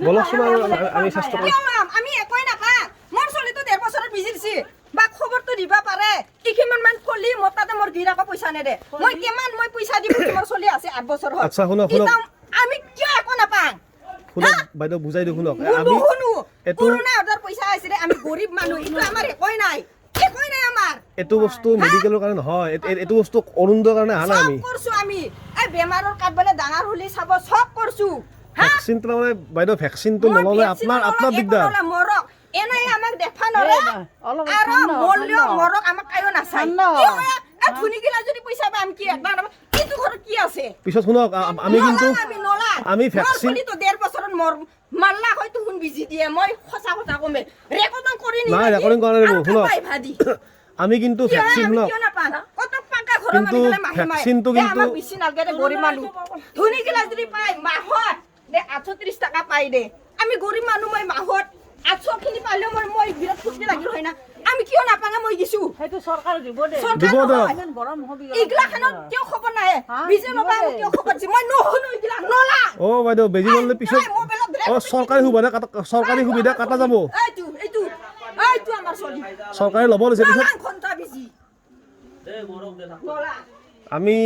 বলকচোন আৰু আমি চেষ্টা কৰিম। আমি একোৱে নাপাওঁ। মোৰ চলিটো 1.5 বছৰত বিজিৰছি বা খবৰটো দিবা পাৰে কিমান মান ফলি মোৰ তাতে মোৰ গিৰাকো পইচা নেদে। মই কিমান মই পইচা দিব মোৰ চলি আছে 8 বছৰ হ'ল। আচ্ছা শুনক শুনক আমি কিয় একো নাপাওঁ? শুনক বাইদেউ বুজাই দিওঁ শুনক আমি শুনো এইটো পুৰণা অৰ্ডাৰ পইচা আছিলে আমি গৰীব মানুহ এইটো আমাৰ একোই নাই আমাৰ এইটো বস্তু মেডিকেলৰ কাৰণে নহয় এইটো বস্তু অৰুণোদয়ৰ কাৰণে আহা নাই আমি কৰছো আমি এই বেমাৰৰ কাট বলে ডাঙৰ হলি চাব সব কৰছো ভ্যাকচিন তো মানে বাইদেউ ভ্যাকচিনটো নললে আপোনাৰ দিগদাৰ মৰক এনাই আমাক দেখা নৰে আৰু মৰলিও মৰক আমাক কায়ো নাচাই এই ধুনি গিলা যদি পইচা পাম কি একবাৰ এইটো ঘৰত কি আছে পিছত শুনক আমি কিন্তু আমি ভ্যাকচিন তো 1.5 বছৰত মৰ মাল্লা হয়তো হুন বিজি দিয়ে মই খসা কথা কমে ৰেকৰ্ডিং কৰি নি না ৰেকৰ্ডিং কৰা নাই শুনক আমি কিন্তু ভ্যাকচিন শুনক কত পাকা ঘৰ কিন্তু ভ্যাকচিনটো কিন্তু আমাক বেছি নালগে গরিব মানুহ ধুনি গিলা যদি পাই মাহত দে 38 টাকা পাই দে আমি গরিব মানুহ মই মাহত 800 খিনি পালে মই বিৰাট খুশি লাগিল হয় না আমি কিয় নাপাঙা মই দিছো সেইটো চৰকাৰ দিব দে দিব দে ইমান গৰম হবি ইগলা খানত কিয় খবৰ নাই বিজে নবা কিয় খবৰ দি মই নহনো ইগলা নলা ও বাইদেউ বেজি ললে পিছত ও সরকারি সুবিধা কাটা যাব এইটো আমাৰ চলি সৰকাৰি লব লৈছে পিছত ঘন্টা বিজি দে মৰক দে নলা আমি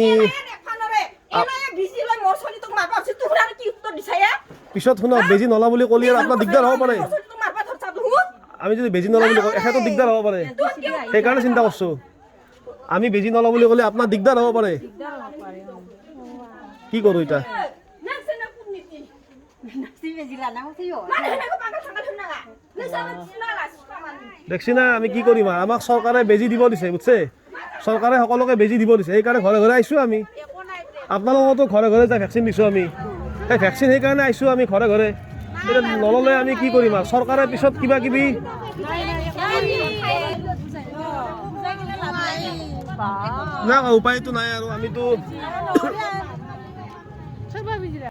বিজি লৈ মোৰ চলি তোক মাৰবা আছে তোৰ আৰু কি উত্তৰ দিছায়া পিছত শুনক বেজি নলা বুলি কলি আৰু আপোনাৰ দিগদাৰ হ'ব পাৰে আমি যদি বেজি নলা বুলি কওঁ এখেতো দিগদাৰ হ'ব পাৰে সেইকাৰণে চিন্তা কৰছো আমি বেজি নলা বুলি ক'লে আপোনাৰ দিগদাৰ হ'ব পাৰে কি কৰো এটা দেখছি না আমি কি কৰিম আমাক চৰকাৰে বেজি দিব দিছে বুঝছে চৰকাৰে সকলোকে বেজি দিব দিছে সেইকাৰণে ঘৰে ঘৰে আহিছো আমি আপোনালোকতো ঘৰে ঘৰে যাই ভ্যাকচিন দিছো আমি সেই ভ্যাকচিন সেইকাৰণে আহিছো আমি ঘৰে ঘৰে এটা নললে আমি কি কৰিম আৰু চৰকাৰে পিছত কিবা কিবি না উপায়তো নাই আৰু আমিতো